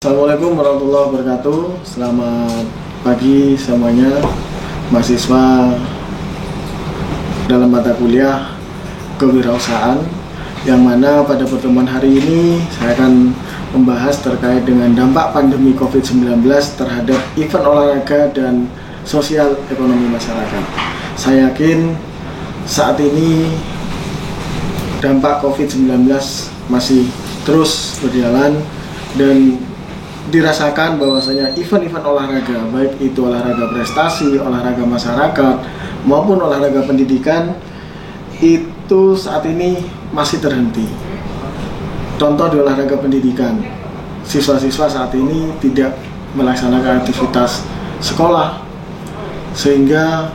Assalamualaikum warahmatullahi wabarakatuh. Selamat pagi semuanya, mahasiswa dalam mata kuliah kewirausahaan, yang mana pada pertemuan hari ini saya akan membahas terkait dengan dampak pandemi COVID-19 terhadap event olahraga dan sosial ekonomi masyarakat. Saya yakin saat ini dampak COVID-19 masih terus berjalan dan dirasakan bahwasanya event-event olahraga, baik itu olahraga prestasi, olahraga masyarakat, maupun olahraga pendidikan, itu saat ini masih terhenti. Contoh di olahraga pendidikan, siswa-siswa saat ini tidak melaksanakan aktivitas sekolah, sehingga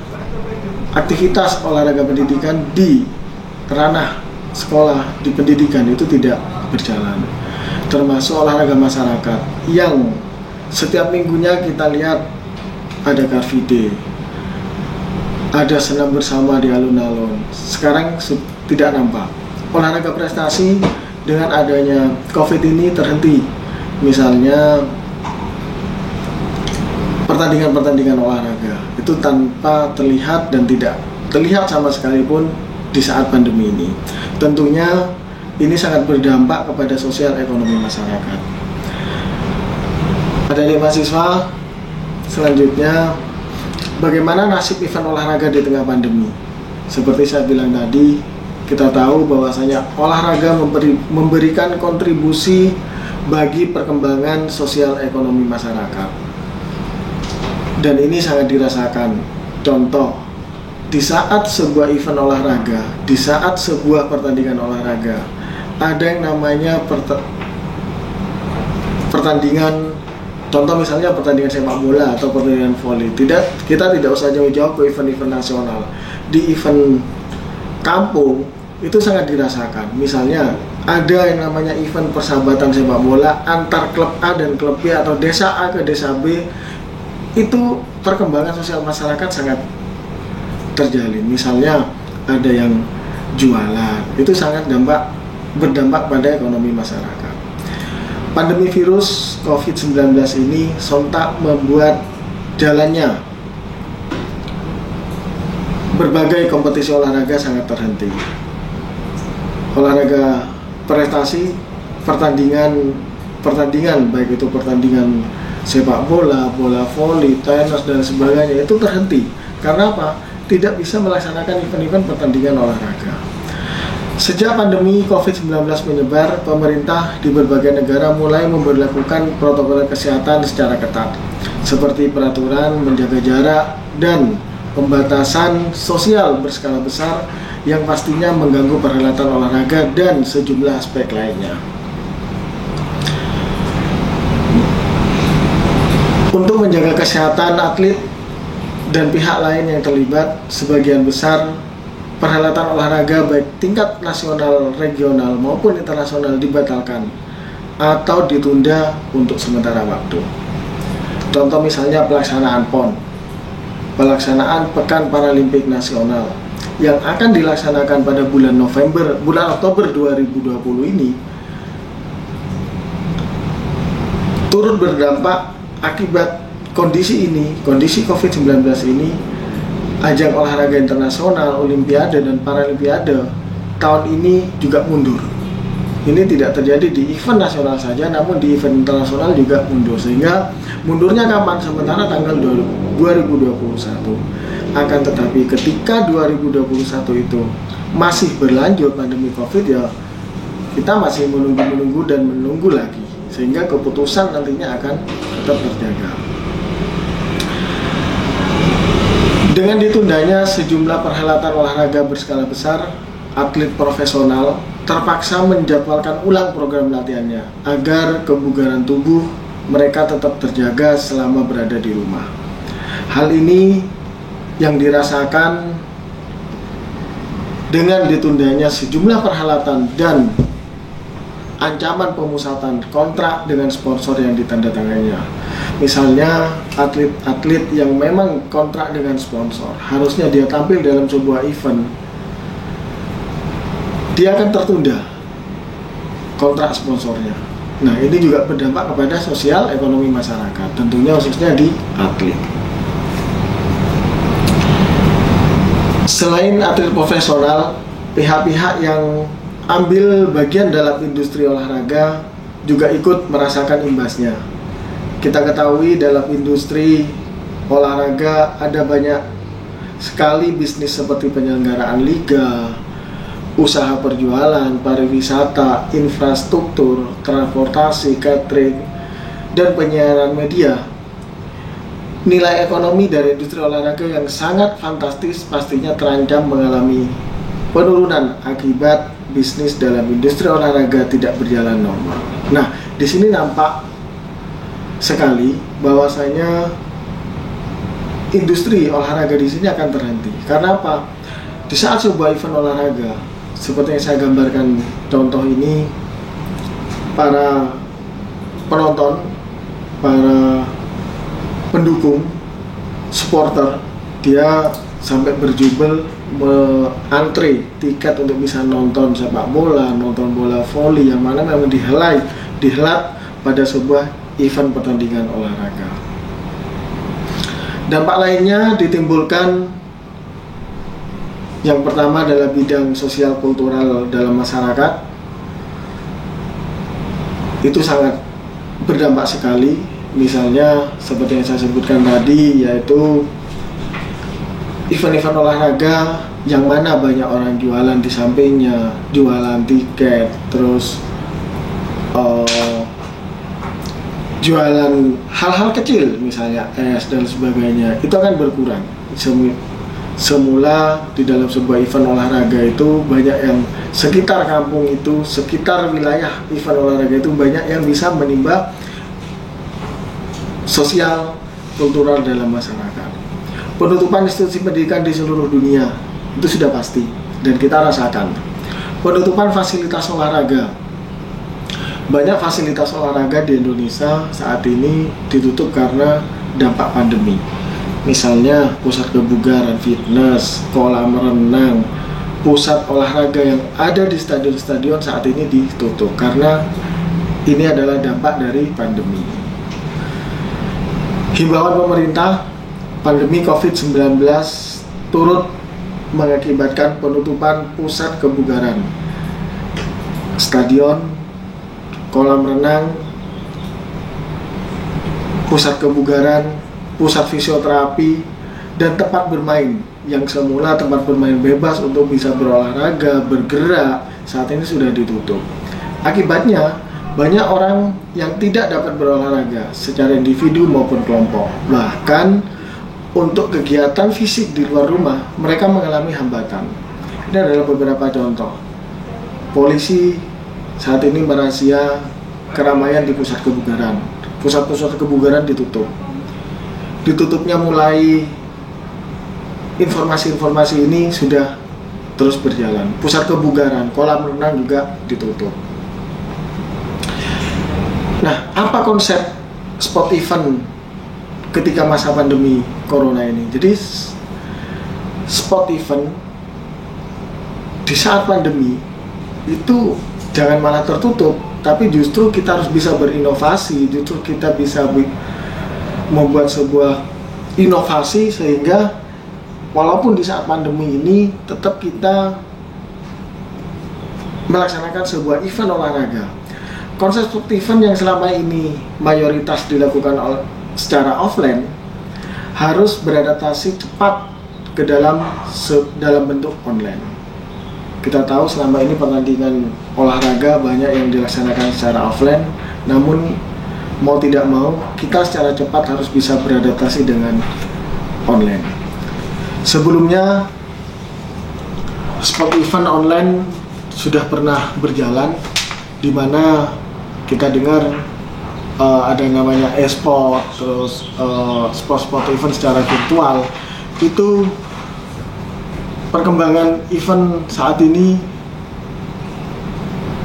aktivitas olahraga pendidikan di ranah sekolah, di pendidikan itu tidak berjalan. Termasuk olahraga masyarakat yang setiap minggunya kita lihat ada Car Free Day, ada senam bersama di alun-alun. Sekarang tidak nampak. Olahraga prestasi dengan adanya COVID ini terhenti. Misalnya pertandingan-pertandingan olahraga itu tanpa terlihat dan tidak terlihat sama sekali pun di saat pandemi ini. Tentunya ini sangat berdampak kepada sosial ekonomi masyarakat. Adik-adik mahasiswa, selanjutnya bagaimana nasib event olahraga di tengah pandemi? Seperti saya bilang tadi, kita tahu bahwasanya olahraga memberikan kontribusi bagi perkembangan sosial ekonomi masyarakat. Dan ini sangat dirasakan. Contoh, di saat sebuah event olahraga, di saat sebuah pertandingan olahraga, ada yang namanya pertandingan, contoh misalnya pertandingan sepak bola atau pertandingan voli. Kita tidak usah jauh-jauh ke event-event nasional. Di event kampung itu sangat dirasakan. Misalnya ada yang namanya event persahabatan sepak bola antar klub A dan klub B atau desa A ke desa B. Itu perkembangan sosial masyarakat sangat terjalin. Misalnya ada yang jualan, itu sangat berdampak pada ekonomi masyarakat. Pandemi virus COVID-19 ini sontak membuat jalannya berbagai kompetisi olahraga sangat terhenti. Olahraga prestasi, pertandingan baik itu pertandingan sepak bola, bola voli, tenis dan sebagainya itu terhenti. Karena apa? Tidak bisa melaksanakan event-event pertandingan olahraga. Sejak pandemi COVID-19 menyebar, pemerintah di berbagai negara mulai memberlakukan protokol kesehatan secara ketat, seperti peraturan menjaga jarak dan pembatasan sosial berskala besar yang pastinya mengganggu perhelatan olahraga dan sejumlah aspek lainnya. Untuk menjaga kesehatan atlet dan pihak lain yang terlibat, sebagian besar perhelatan olahraga baik tingkat nasional, regional maupun internasional dibatalkan atau ditunda untuk sementara waktu. Contoh misalnya pelaksanaan PON, pelaksanaan Pekan Paralimpik Nasional yang akan dilaksanakan pada bulan Oktober 2020 ini turut berdampak akibat kondisi COVID-19 ini. Ajang olahraga internasional, olimpiade dan paralimpiade tahun ini juga mundur. Ini tidak terjadi di event nasional saja, namun di event internasional juga mundur. Sehingga mundurnya kapan? Sementara tanggal 2021. Akan tetapi ketika 2021 itu masih berlanjut pandemi COVID, ya kita masih menunggu dan menunggu lagi. Sehingga keputusan nantinya akan tetap terjaga. Dengan ditundanya sejumlah perhelatan olahraga berskala besar, atlet profesional terpaksa menjadwalkan ulang program latihannya agar kebugaran tubuh mereka tetap terjaga selama berada di rumah. Hal ini yang dirasakan dengan ditundanya sejumlah perhelatan dan ancaman pemusatan kontrak dengan sponsor yang ditandatangannya. Misalnya atlet-atlet yang memang kontrak dengan sponsor, harusnya dia tampil dalam sebuah event, dia akan tertunda kontrak sponsornya. Nah, ini juga berdampak kepada sosial ekonomi masyarakat, tentunya khususnya di atlet. Selain atlet profesional, pihak-pihak yang ambil bagian dalam industri olahraga juga ikut merasakan imbasnya. Kita ketahui dalam industri olahraga ada banyak sekali bisnis seperti penyelenggaraan liga, usaha perjualan, pariwisata, infrastruktur, transportasi, catering, dan penyiaran media. Nilai ekonomi dari industri olahraga yang sangat fantastis pastinya terancam mengalami penurunan akibat bisnis dalam industri olahraga tidak berjalan normal. Nah, di sini nampak sekali bahwasanya industri olahraga di sini akan terhenti. Karena apa? Di saat sebuah event olahraga seperti yang saya gambarkan contoh ini, para penonton, para pendukung, supporter, dia sampai berjubel mengantre tiket untuk bisa nonton sepak bola, nonton bola voli yang mana memang dihelat pada sebuah event pertandingan olahraga. Dampak lainnya ditimbulkan, yang pertama adalah bidang sosial kultural dalam masyarakat. Itu sangat berdampak sekali. Misalnya seperti yang saya sebutkan tadi, yaitu event-event olahraga yang mana banyak orang jualan di sampingnya, jualan tiket, terus jualan hal-hal kecil misalnya es dan sebagainya, itu akan berkurang. Semula di dalam sebuah event olahraga itu banyak yang sekitar kampung itu, sekitar wilayah event olahraga itu banyak yang bisa menimba sosial kultural dalam masyarakat. Penutupan institusi pendidikan di seluruh dunia itu sudah pasti dan kita rasakan. Penutupan fasilitas olahraga, banyak fasilitas olahraga di Indonesia saat ini ditutup karena dampak pandemi. Misalnya pusat kebugaran, fitness, kolam renang, pusat olahraga yang ada di stadion-stadion saat ini ditutup karena ini adalah dampak dari pandemi. Himbauan pemerintah, pandemi COVID-19 turut mengakibatkan penutupan pusat kebugaran, stadion, kolam renang, pusat kebugaran, pusat fisioterapi, dan tempat bermain yang semula tempat bermain bebas untuk bisa berolahraga, bergerak, saat ini sudah ditutup. Akibatnya, banyak orang yang tidak dapat berolahraga secara individu maupun kelompok. Bahkan untuk kegiatan fisik di luar rumah, mereka mengalami hambatan. Ini adalah beberapa contoh. Polisi saat ini merazia keramaian di pusat kebugaran. Pusat-pusat kebugaran ditutup. Ditutupnya mulai informasi-informasi ini sudah terus berjalan. Pusat kebugaran, kolam renang juga ditutup. Nah, apa konsep sport event ketika masa pandemi corona ini? Jadi sport event di saat pandemi itu jangan malah tertutup, tapi justru kita harus bisa berinovasi, justru kita bisa membuat sebuah inovasi sehingga walaupun di saat pandemi ini tetap kita melaksanakan sebuah event olahraga. Konsep sport event yang selama ini mayoritas dilakukan secara offline harus beradaptasi cepat ke dalam bentuk online. Kita tahu selama ini pertandingan olahraga banyak yang dilaksanakan secara offline, namun mau tidak mau kita secara cepat harus bisa beradaptasi dengan online. Sebelumnya sport event online sudah pernah berjalan, di mana kita dengar ada namanya e-sport, terus sport event secara virtual. Itu perkembangan event saat ini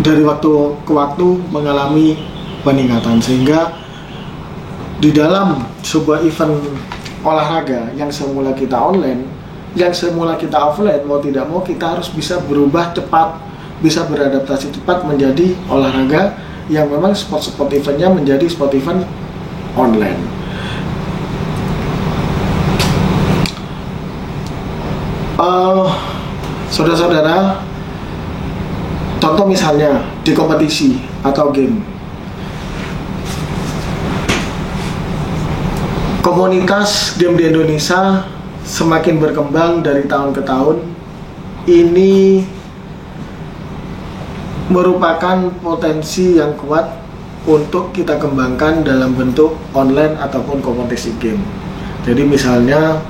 dari waktu ke waktu mengalami peningkatan, sehingga di dalam sebuah event olahraga yang semula kita online, yang semula kita offline, mau tidak mau kita harus bisa berubah cepat, bisa beradaptasi cepat menjadi olahraga yang memang sport eventnya menjadi sport event online. Saudara-saudara, contoh misalnya di kompetisi atau game, komunitas game di Indonesia semakin berkembang dari tahun ke tahun. Ini merupakan potensi yang kuat untuk kita kembangkan dalam bentuk online ataupun kompetisi game. Jadi misalnya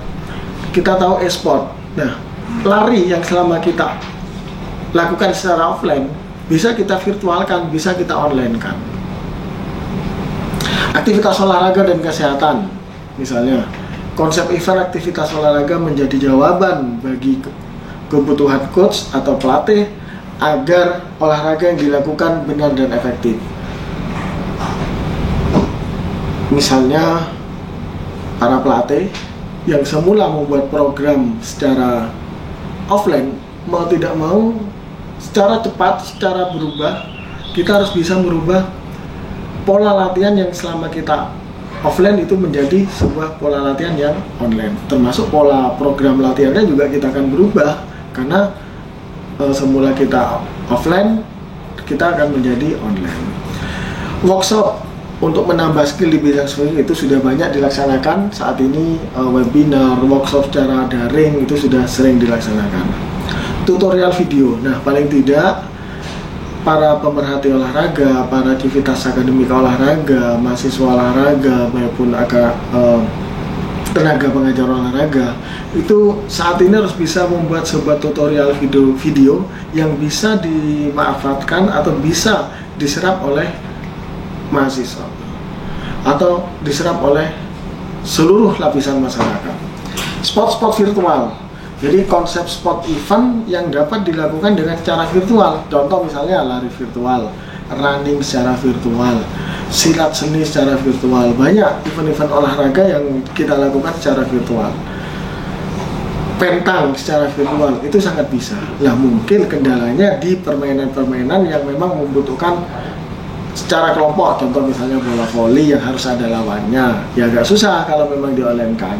kita tahu e-sport. Nah, lari yang selama kita lakukan secara offline bisa kita virtualkan, bisa kita online kan. Aktivitas olahraga dan kesehatan, misalnya konsep event aktivitas olahraga menjadi jawaban bagi kebutuhan coach atau pelatih agar olahraga yang dilakukan benar dan efektif. Misalnya para pelatih yang semula membuat program secara offline, mau tidak mau secara cepat, secara berubah, kita harus bisa merubah pola latihan yang selama kita offline itu menjadi sebuah pola latihan yang online. Termasuk pola program latihannya juga kita akan berubah, karena semula kita offline, kita akan menjadi online. Workshop untuk menambah skill di bidang swing itu sudah banyak dilaksanakan saat ini. Webinar, workshop secara daring itu sudah sering dilaksanakan. Tutorial video, nah paling tidak para pemerhati olahraga, para aktivitas akademika olahraga, mahasiswa olahraga maupun tenaga pengajar olahraga itu saat ini harus bisa membuat sebuah tutorial video yang bisa dimanfaatkan atau bisa diserap oleh mahasiswa atau diserap oleh seluruh lapisan masyarakat. Sport virtual, jadi konsep sport event yang dapat dilakukan dengan cara virtual. Contoh misalnya lari virtual, running secara virtual, silat seni secara virtual. Banyak event-event olahraga yang kita lakukan secara virtual. Pentang secara virtual itu sangat bisa. Lah mungkin kendalanya di permainan-permainan yang memang membutuhkan secara kelompok, contoh misalnya bola voli yang harus ada lawannya, ya agak susah kalau memang di-online-kan.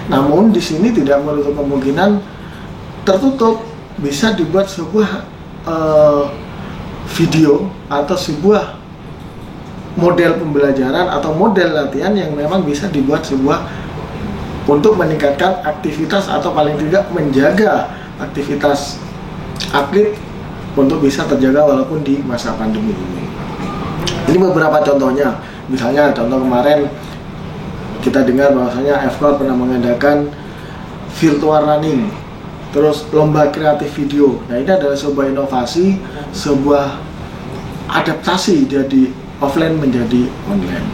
Namun di sini tidak menutup kemungkinan tertutup, bisa dibuat sebuah video atau sebuah model pembelajaran atau model latihan yang memang bisa dibuat sebuah untuk meningkatkan aktivitas atau paling tidak menjaga aktivitas atlet untuk bisa terjaga walaupun di masa pandemi ini. Ini beberapa contohnya. Misalnya contoh kemarin kita dengar bahwasanya FKOR pernah mengadakan virtual running, terus lomba kreatif video. Nah ini adalah sebuah inovasi, sebuah adaptasi dari offline menjadi online.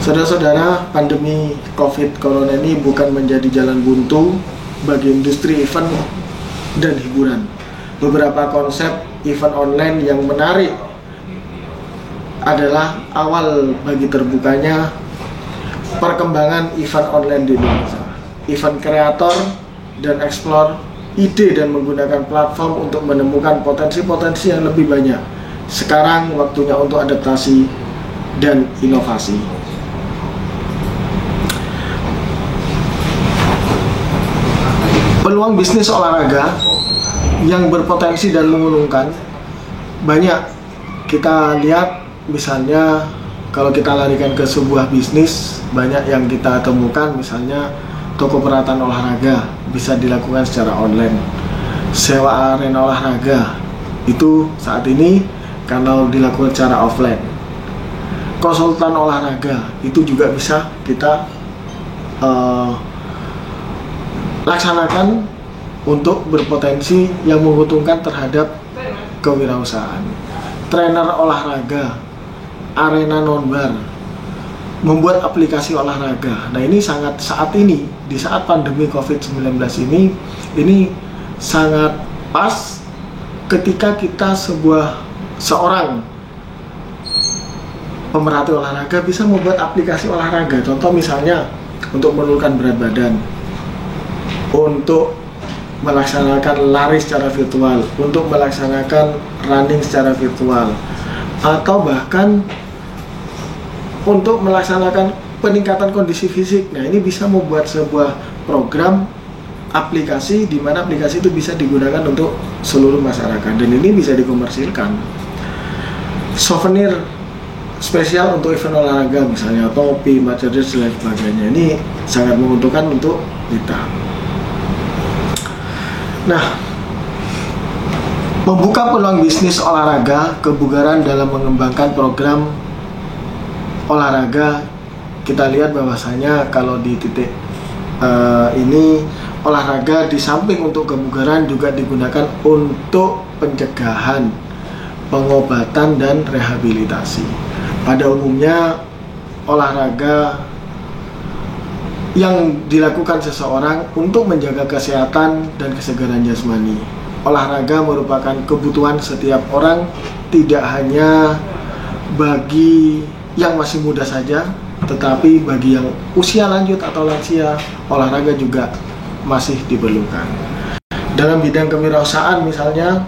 Saudara-saudara, pandemi COVID Corona ini bukan menjadi jalan buntu bagi industri event dan hiburan. Beberapa konsep event online yang menarik adalah awal bagi terbukanya perkembangan event online di Indonesia. Event kreator dan eksplor ide dan menggunakan platform untuk menemukan potensi-potensi yang lebih banyak. Sekarang waktunya untuk adaptasi dan inovasi. Peluang bisnis olahraga yang berpotensi dan menguntungkan banyak. Kita lihat misalnya kalau kita larikan ke sebuah bisnis, banyak yang kita temukan, misalnya toko peralatan olahraga bisa dilakukan secara online. Sewa arena olahraga itu saat ini kalau dilakukan secara offline. Konsultan olahraga itu juga bisa kita laksanakan untuk berpotensi yang menguntungkan terhadap kewirausahaan. Trainer olahraga, arena non-bar, membuat aplikasi olahraga. Nah ini sangat saat ini, di saat pandemi COVID-19 ini sangat pas ketika kita seorang pemerhati olahraga bisa membuat aplikasi olahraga. Contoh misalnya untuk menurunkan berat badan, untuk melaksanakan lari secara virtual, untuk melaksanakan running secara virtual, atau bahkan untuk melaksanakan peningkatan kondisi fisik. Nah, ini bisa membuat sebuah program aplikasi di mana aplikasi itu bisa digunakan untuk seluruh masyarakat dan ini bisa dikomersilkan. Souvenir spesial untuk event olahraga misalnya topi, merchandise dan sebagainya, ini sangat menguntungkan untuk kita. Nah, membuka peluang bisnis olahraga kebugaran dalam mengembangkan program olahraga, kita lihat bahwasanya kalau di titik ini olahraga di samping untuk kebugaran juga digunakan untuk pencegahan, pengobatan dan rehabilitasi. Pada umumnya olahraga yang dilakukan seseorang untuk menjaga kesehatan dan kesegaran jasmani. Olahraga merupakan kebutuhan setiap orang, tidak hanya bagi yang masih muda saja, tetapi bagi yang usia lanjut atau lansia, olahraga juga masih diperlukan. Dalam bidang kewirausahaan misalnya,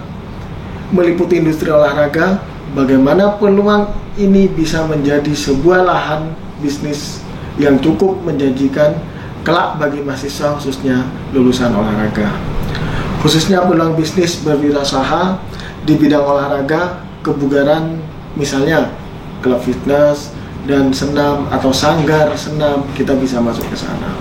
meliputi industri olahraga, bagaimana peluang ini bisa menjadi sebuah lahan bisnis yang cukup menjanjikan kelak bagi mahasiswa khususnya lulusan olahraga. Khususnya peluang bisnis berwirausaha di bidang olahraga kebugaran, misalnya klub fitness dan senam atau sanggar senam, kita bisa masuk ke sana.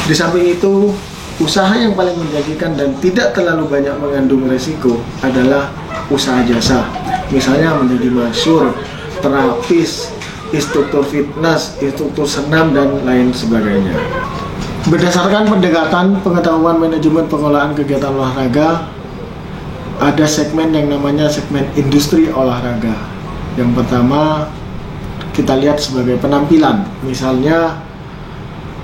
Di samping itu, usaha yang paling menjanjikan dan tidak terlalu banyak mengandung resiko adalah usaha jasa. Misalnya menjadi masyhur, terapis, instruktur fitness, instruktur senam dan lain sebagainya. Berdasarkan pendekatan pengetahuan manajemen pengelolaan kegiatan olahraga, ada segmen yang namanya segmen industri olahraga. Yang pertama kita lihat sebagai penampilan. Misalnya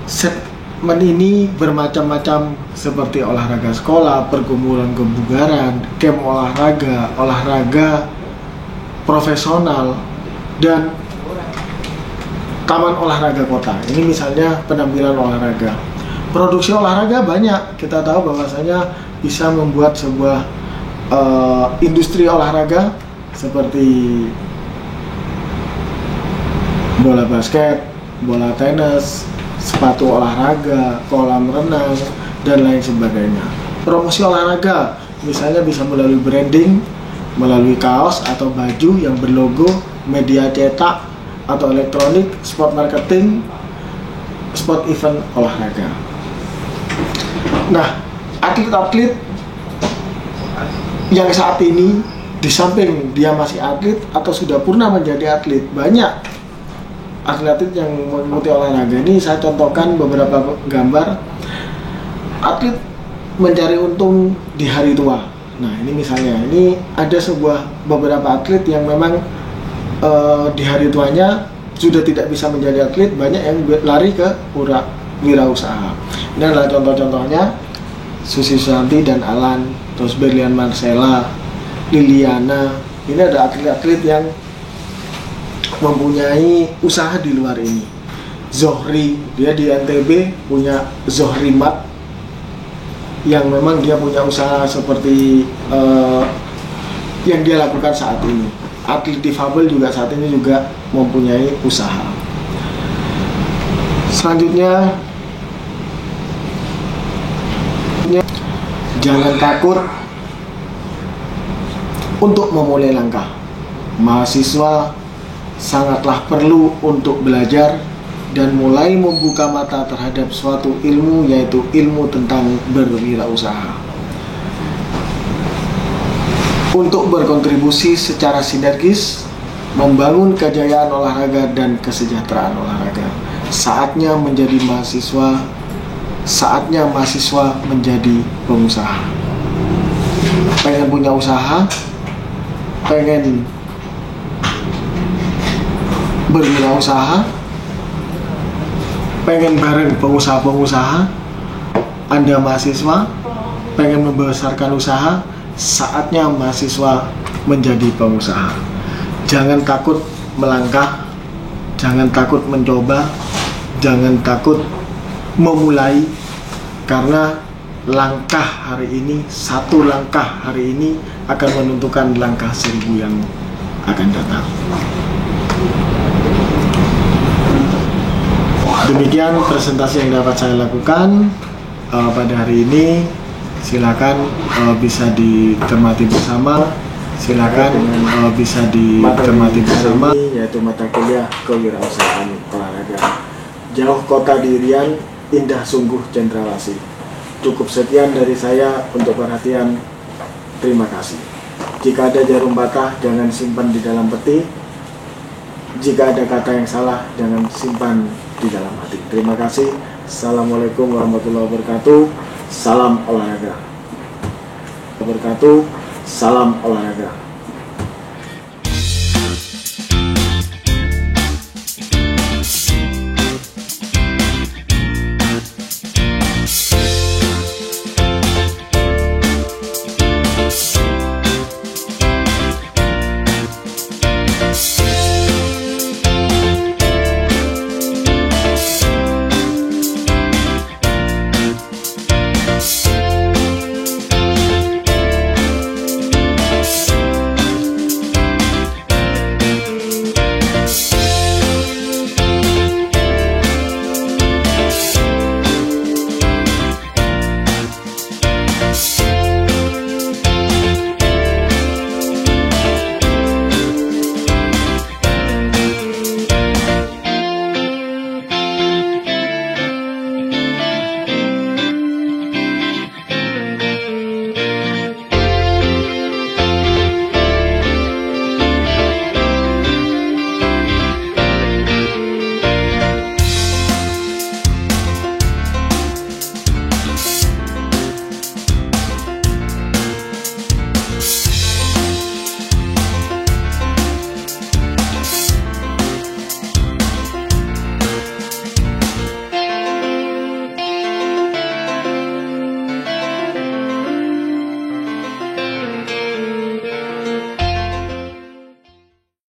segmen ini bermacam-macam seperti olahraga sekolah, pergumulan kebugaran, camp olahraga, olahraga profesional, dan taman olahraga kota. Ini misalnya penampilan olahraga. Produksi olahraga banyak. Kita tahu bahwasanya bisa membuat sebuah industri olahraga seperti bola basket, bola tenis, sepatu olahraga, kolam renang, dan lain sebagainya. Promosi olahraga misalnya bisa melalui branding, melalui kaos atau baju yang berlogo, media cetak atau elektronik, sport marketing, sport event olahraga. Nah, atlet-atlet yang saat ini di samping dia masih atlet atau sudah pernah menjadi atlet, banyak atlet yang mengikuti olahraga. Ini saya contohkan beberapa gambar atlet mencari untung di hari tua. Nah, ini misalnya, ini ada beberapa atlet yang memang di hari tuanya sudah tidak bisa menjadi atlet, banyak yang lari ke wirausaha. Ini adalah contoh-contohnya Susi Susanti dan Alan, terus Berlian Marcella, Liliana. Ini ada atlet-atlet yang mempunyai usaha di luar ini. Zohri, dia di NTB punya Zohrimat yang memang dia punya usaha seperti yang dia lakukan saat ini. Atlet difabel juga saat ini juga mempunyai usaha. Selanjutnya, jangan takut untuk memulai langkah. Mahasiswa sangatlah perlu untuk belajar dan mulai membuka mata terhadap suatu ilmu, yaitu ilmu tentang berwirausaha, untuk berkontribusi secara sinergis membangun kejayaan olahraga dan kesejahteraan olahraga. Saatnya menjadi mahasiswa, saatnya mahasiswa menjadi pengusaha. Pengen punya usaha, pengen berwirausaha, pengen bareng pengusaha-pengusaha, Anda mahasiswa pengen membesarkan usaha, saatnya mahasiswa menjadi pengusaha. Jangan takut melangkah, jangan takut mencoba, jangan takut memulai, karena langkah hari ini, satu langkah hari ini akan menentukan langkah 1000 yang akan datang. Demikian presentasi yang dapat saya lakukan pada hari ini. Silakan bisa dicermati bersama. Silakan bisa dicermati bersama. Yaitu mata kuliah kewirausahaan olahraga. Jauh kota Dirian, indah sungguh cendrawasih. Cukup sekian dari saya untuk perhatian. Terima kasih. Jika ada jarum patah, jangan simpan di dalam peti. Jika ada kata yang salah, jangan simpan di dalam hati. Terima kasih. Assalamualaikum warahmatullahi wabarakatuh. Salam olahraga. Salam olahraga.